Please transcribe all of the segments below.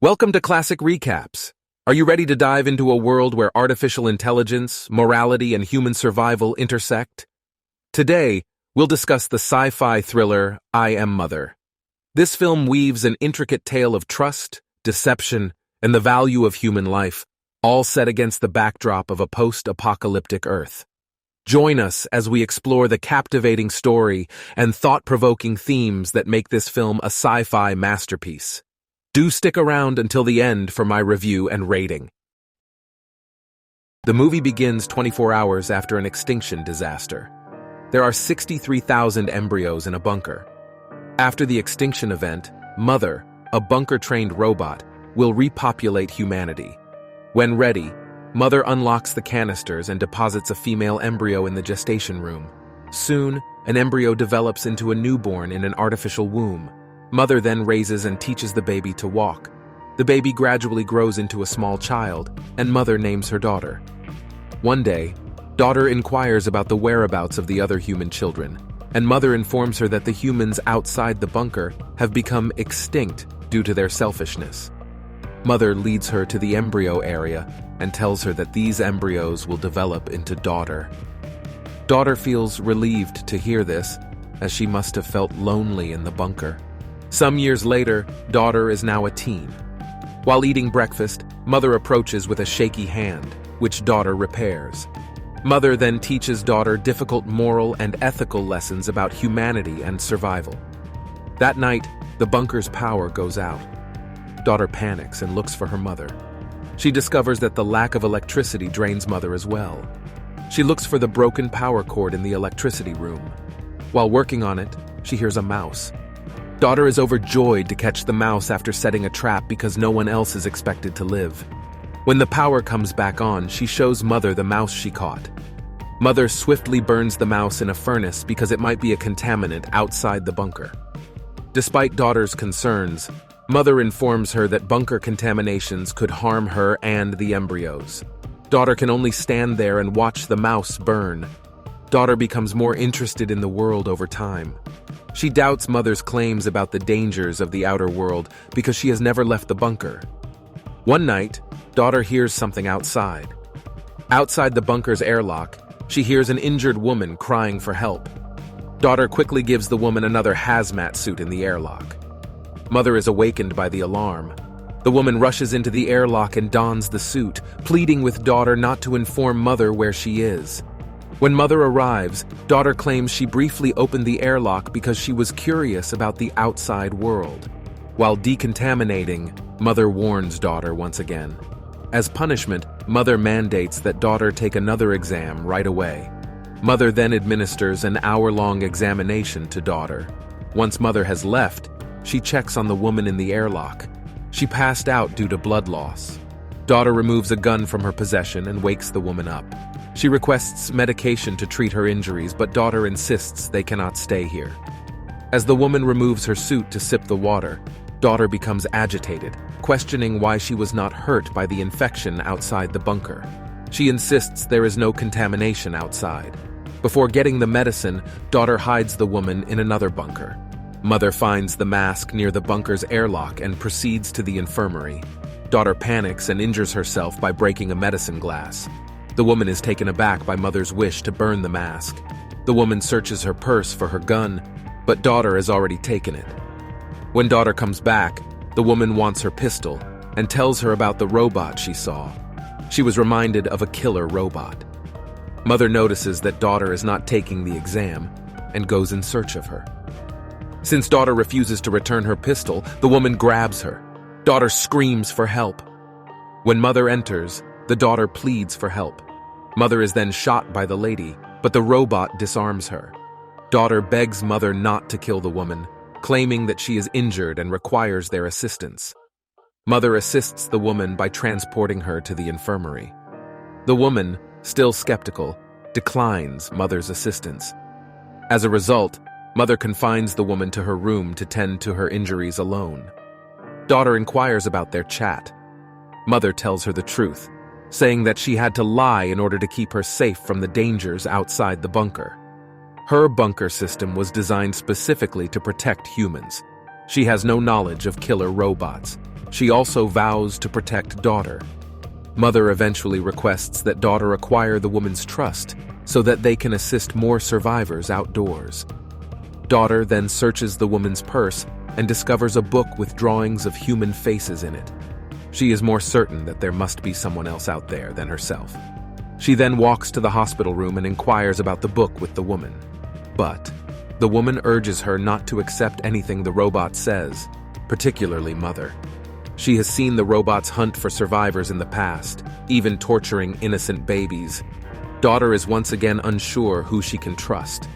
Welcome to Classic Recaps. Are you ready to dive into a world where artificial intelligence, morality, and human survival intersect? Today, we'll discuss the sci-fi thriller I Am Mother. This film weaves an intricate tale of trust, deception, and the value of human life, all set against the backdrop of a post-apocalyptic Earth. Join us as we explore the captivating story and thought-provoking themes that make this film a sci-fi masterpiece. Do stick around until the end for my review and rating. The movie begins 24 hours after an extinction disaster. There are 63,000 embryos in a bunker. After the extinction event, Mother, a bunker-trained robot, will repopulate humanity. When ready, Mother unlocks the canisters and deposits a female embryo in the gestation room. Soon, an embryo develops into a newborn in an artificial womb. Mother then raises and teaches the baby to walk. The baby gradually grows into a small child, and Mother names her daughter. One day, Daughter inquires about the whereabouts of the other human children, and Mother informs her that the humans outside the bunker have become extinct due to their selfishness. Mother leads her to the embryo area and tells her that these embryos will develop into Daughter. Daughter feels relieved to hear this, as she must have felt lonely in the bunker. Some years later, Daughter is now a teen. While eating breakfast, Mother approaches with a shaky hand, which Daughter repairs. Mother then teaches Daughter difficult moral and ethical lessons about humanity and survival. That night, the bunker's power goes out. Daughter panics and looks for her mother. She discovers that the lack of electricity drains Mother as well. She looks for the broken power cord in the electricity room. While working on it, she hears a mouse. Daughter is overjoyed to catch the mouse after setting a trap because no one else is expected to live. When the power comes back on, she shows Mother the mouse she caught. Mother swiftly burns the mouse in a furnace because it might be a contaminant outside the bunker. Despite Daughter's concerns, Mother informs her that bunker contaminations could harm her and the embryos. Daughter can only stand there and watch the mouse burn. Daughter becomes more interested in the world over time. She doubts Mother's claims about the dangers of the outer world because she has never left the bunker. One night, Daughter hears something outside. Outside the bunker's airlock, she hears an injured woman crying for help. Daughter quickly gives the woman another hazmat suit in the airlock. Mother is awakened by the alarm. The woman rushes into the airlock and dons the suit, pleading with Daughter not to inform Mother where she is. When Mother arrives, Daughter claims she briefly opened the airlock because she was curious about the outside world. While decontaminating, Mother warns Daughter once again. As punishment, Mother mandates that Daughter take another exam right away. Mother then administers an hour-long examination to Daughter. Once Mother has left, she checks on the woman in the airlock. She passed out due to blood loss. Daughter removes a gun from her possession and wakes the woman up. She requests medication to treat her injuries, but Daughter insists they cannot stay here. As the woman removes her suit to sip the water, Daughter becomes agitated, questioning why she was not hurt by the infection outside the bunker. She insists there is no contamination outside. Before getting the medicine, Daughter hides the woman in another bunker. Mother finds the mask near the bunker's airlock and proceeds to the infirmary. Daughter panics and injures herself by breaking a medicine glass. The woman is taken aback by Mother's wish to burn the mask. The woman searches her purse for her gun, but Daughter has already taken it. When Daughter comes back, the woman wants her pistol and tells her about the robot she saw. She was reminded of a killer robot. Mother notices that Daughter is not taking the exam and goes in search of her. Since Daughter refuses to return her pistol, the woman grabs her. Daughter screams for help. When Mother enters, the Daughter pleads for help. Mother is then shot by the lady, but the robot disarms her. Daughter begs Mother not to kill the woman, claiming that she is injured and requires their assistance. Mother assists the woman by transporting her to the infirmary. The woman, still skeptical, declines Mother's assistance. As a result, Mother confines the woman to her room to tend to her injuries alone. Daughter inquires about their chat. Mother tells her the truth, saying that she had to lie in order to keep her safe from the dangers outside the bunker. Her bunker system was designed specifically to protect humans. She has no knowledge of killer robots. She also vows to protect daughter. Mother eventually requests that daughter acquire the woman's trust so that they can assist more survivors outdoors. Daughter then searches the woman's purse and discovers a book with drawings of human faces in it. She is more certain that there must be someone else out there than herself. She then walks to the hospital room and inquires about the book with the woman. But the woman urges her not to accept anything the robot says, particularly Mother. She has seen the robots hunt for survivors in the past, even torturing innocent babies. Daughter is once again unsure who she can trust.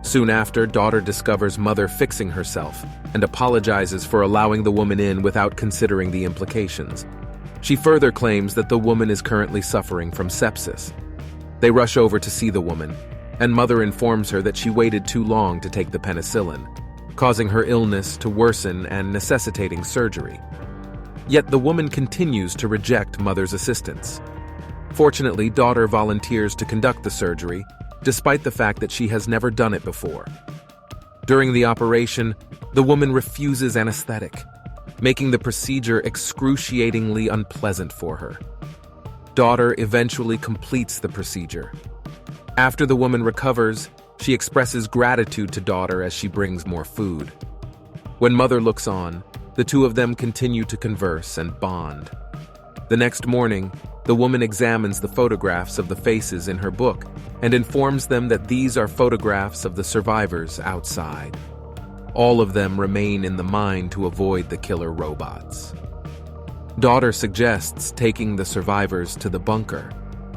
Soon after, daughter discovers Mother fixing herself and apologizes for allowing the woman in without considering the implications. She further claims that the woman is currently suffering from sepsis. They rush over to see the woman, and Mother informs her that she waited too long to take the penicillin, causing her illness to worsen and necessitating surgery. Yet the woman continues to reject Mother's assistance. Fortunately, daughter volunteers to conduct the surgery, despite the fact that she has never done it before. During the operation, the woman refuses anesthetic, making the procedure excruciatingly unpleasant for her. Daughter eventually completes the procedure. After the woman recovers, she expresses gratitude to daughter as she brings more food. When Mother looks on, the two of them continue to converse and bond. The next morning, the woman examines the photographs of the faces in her book and informs them that these are photographs of the survivors outside. All of them remain in the mine to avoid the killer robots. Daughter suggests taking the survivors to the bunker,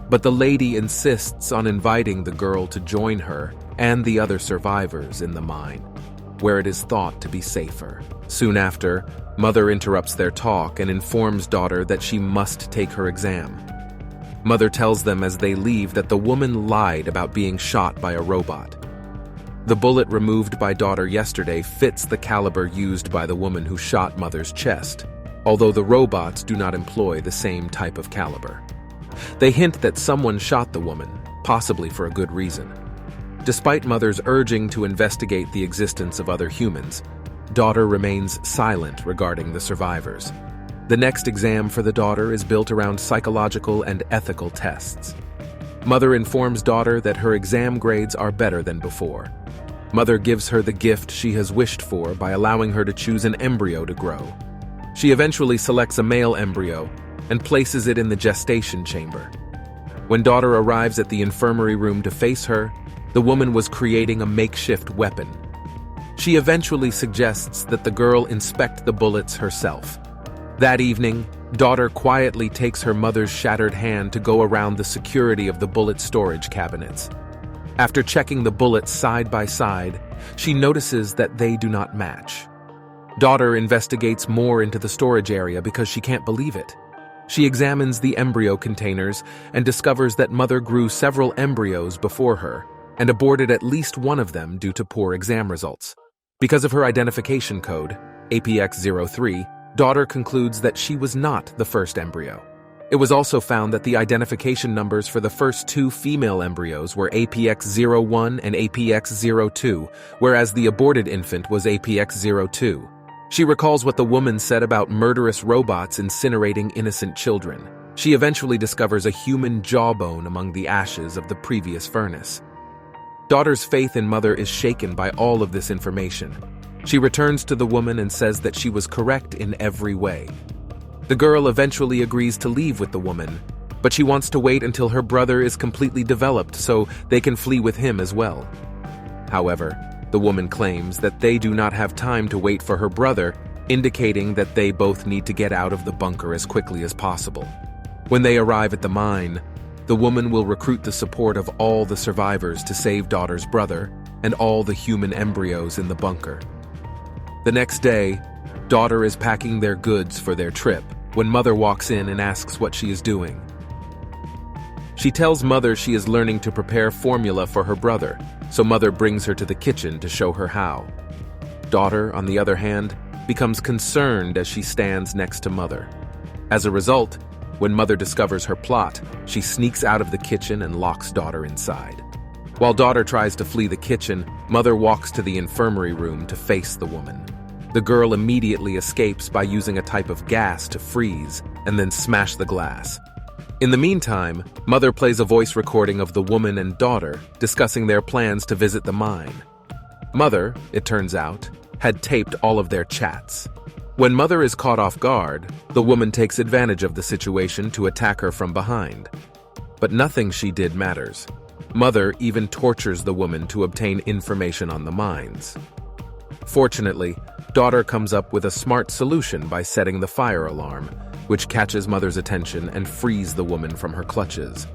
but the lady insists on inviting the girl to join her and the other survivors in the mine, where it is thought to be safer. Soon after, Mother interrupts their talk and informs daughter that she must take her exam. Mother tells them as they leave that the woman lied about being shot by a robot. The bullet removed by daughter yesterday fits the caliber used by the woman who shot Mother's chest, although the robots do not employ the same type of caliber. They hint that someone shot the woman, possibly for a good reason. Despite Mother's urging to investigate the existence of other humans, daughter remains silent regarding the survivors. The next exam for the daughter is built around psychological and ethical tests. Mother informs daughter that her exam grades are better than before. Mother gives her the gift she has wished for by allowing her to choose an embryo to grow. She eventually selects a male embryo and places it in the gestation chamber. When daughter arrives at the infirmary room to face her, the woman was creating a makeshift weapon. She eventually suggests that the girl inspect the bullets herself. That evening, daughter quietly takes her mother's shattered hand to go around the security of the bullet storage cabinets. After checking the bullets side by side, she notices that they do not match. Daughter investigates more into the storage area because she can't believe it. She examines the embryo containers and discovers that Mother grew several embryos before her and aborted at least one of them due to poor exam results. Because of her identification code, APX03, daughter concludes that she was not the first embryo. It was also found that the identification numbers for the first two female embryos were APX01 and APX02, whereas the aborted infant was APX02. She recalls what the woman said about murderous robots incinerating innocent children. She eventually discovers a human jawbone among the ashes of the previous furnace. Daughter's faith in Mother is shaken by all of this information. She returns to the woman and says that she was correct in every way. The girl eventually agrees to leave with the woman, but she wants to wait until her brother is completely developed so they can flee with him as well. However, the woman claims that they do not have time to wait for her brother, indicating that they both need to get out of the bunker as quickly as possible. When they arrive at the mine, the woman will recruit the support of all the survivors to save daughter's brother and all the human embryos in the bunker. The next day, daughter is packing their goods for their trip when Mother walks in and asks what she is doing. She tells Mother she is learning to prepare formula for her brother, so Mother brings her to the kitchen to show her how. Daughter, on the other hand, becomes concerned as she stands next to Mother. As a result, when Mother discovers her plot, she sneaks out of the kitchen and locks daughter inside. While daughter tries to flee the kitchen, Mother walks to the infirmary room to face the woman. The girl immediately escapes by using a type of gas to freeze and then smash the glass. In the meantime, Mother plays a voice recording of the woman and daughter discussing their plans to visit the mine. Mother, it turns out, had taped all of their chats. When Mother is caught off guard, the woman takes advantage of the situation to attack her from behind. But nothing she did matters. Mother even tortures the woman to obtain information on the mines. Fortunately, daughter comes up with a smart solution by setting the fire alarm, which catches Mother's attention and frees the woman from her clutches.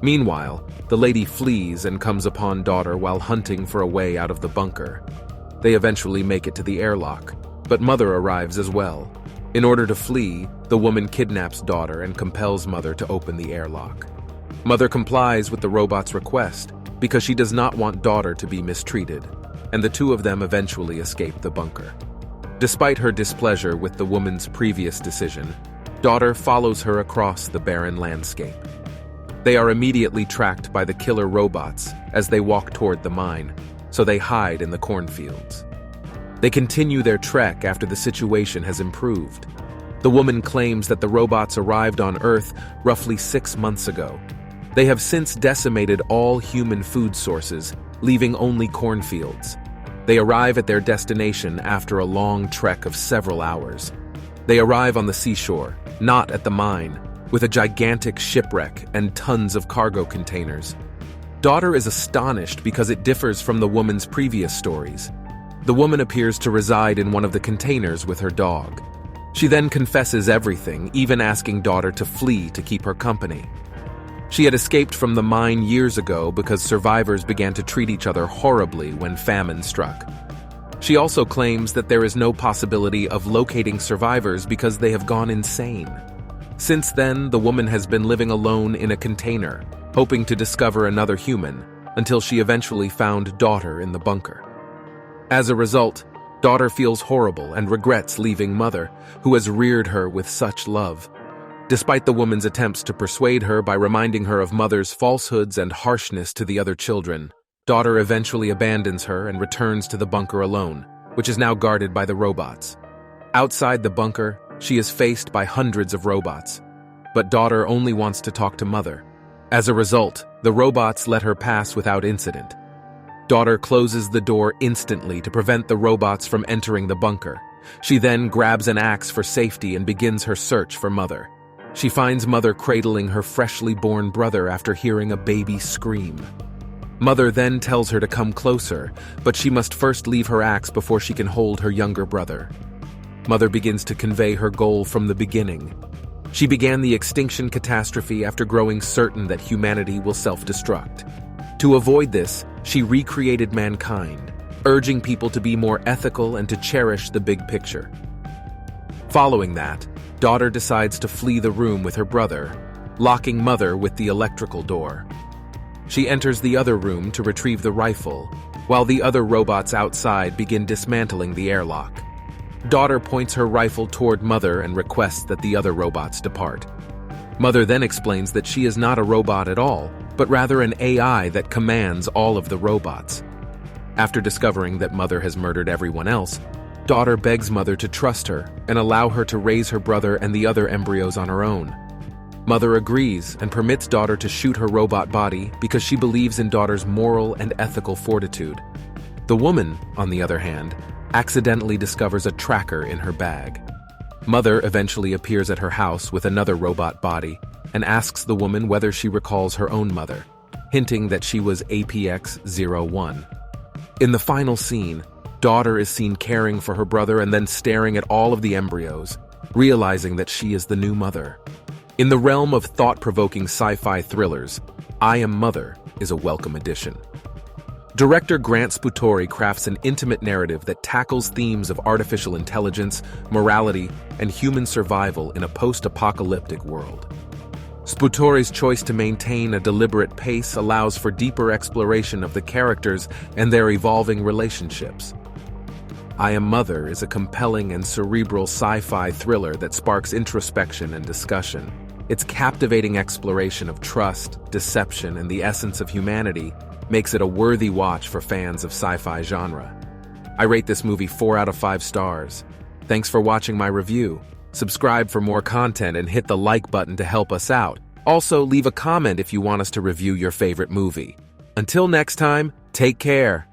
Meanwhile, the lady flees and comes upon daughter while hunting for a way out of the bunker. They eventually make it to the airlock, but Mother arrives as well. In order to flee, the woman kidnaps daughter and compels Mother to open the airlock. Mother complies with the robot's request because she does not want daughter to be mistreated, and the two of them eventually escape the bunker. Despite her displeasure with the woman's previous decision, daughter follows her across the barren landscape. They are immediately tracked by the killer robots as they walk toward the mine, so they hide in the cornfields. They continue their trek after the situation has improved. The woman claims that the robots arrived on Earth roughly 6 months ago. They have since decimated all human food sources, leaving only cornfields. They arrive at their destination after a long trek of several hours. They arrive on the seashore, not at the mine, with a gigantic shipwreck and tons of cargo containers. Daughter is astonished because it differs from the woman's previous stories. The woman appears to reside in one of the containers with her dog. She then confesses everything, even asking daughter to flee to keep her company. She had escaped from the mine years ago because survivors began to treat each other horribly when famine struck. She also claims that there is no possibility of locating survivors because they have gone insane. Since then, the woman has been living alone in a container, hoping to discover another human, until she eventually found daughter in the bunker. As a result, daughter feels horrible and regrets leaving Mother, who has reared her with such love. Despite the woman's attempts to persuade her by reminding her of Mother's falsehoods and harshness to the other children, daughter eventually abandons her and returns to the bunker alone, which is now guarded by the robots. Outside the bunker, she is faced by hundreds of robots, but daughter only wants to talk to Mother. As a result, the robots let her pass without incident. Daughter closes the door instantly to prevent the robots from entering the bunker. She then grabs an axe for safety and begins her search for Mother. She finds Mother cradling her freshly born brother after hearing a baby scream. Mother then tells her to come closer, but she must first leave her axe before she can hold her younger brother. Mother begins to convey her goal from the beginning. She began the extinction catastrophe after growing certain that humanity will self-destruct. To avoid this, she recreated mankind, urging people to be more ethical and to cherish the big picture. Following that, daughter decides to flee the room with her brother, locking Mother with the electrical door. She enters the other room to retrieve the rifle, while the other robots outside begin dismantling the airlock. Daughter points her rifle toward Mother and requests that the other robots depart. Mother then explains that she is not a robot at all, but rather an AI that commands all of the robots. After discovering that Mother has murdered everyone else, daughter begs Mother to trust her and allow her to raise her brother and the other embryos on her own. Mother agrees and permits daughter to shoot her robot body because she believes in daughter's moral and ethical fortitude. The woman, on the other hand, accidentally discovers a tracker in her bag. Mother eventually appears at her house with another robot body and asks the woman whether she recalls her own mother, hinting that she was APX-01. In the final scene, daughter is seen caring for her brother and then staring at all of the embryos, realizing that she is the new mother. In the realm of thought-provoking sci-fi thrillers, I Am Mother is a welcome addition. Director Grant Sputore crafts an intimate narrative that tackles themes of artificial intelligence, morality, and human survival in a post-apocalyptic world. Sputore's choice to maintain a deliberate pace allows for deeper exploration of the characters and their evolving relationships. I Am Mother is a compelling and cerebral sci-fi thriller that sparks introspection and discussion. Its captivating exploration of trust, deception, and the essence of humanity makes it a worthy watch for fans of sci-fi genre. I rate this movie 4 out of 5 stars. Thanks for watching my review. Subscribe for more content and hit the like button to help us out. Also, leave a comment if you want us to review your favorite movie. Until next time, take care.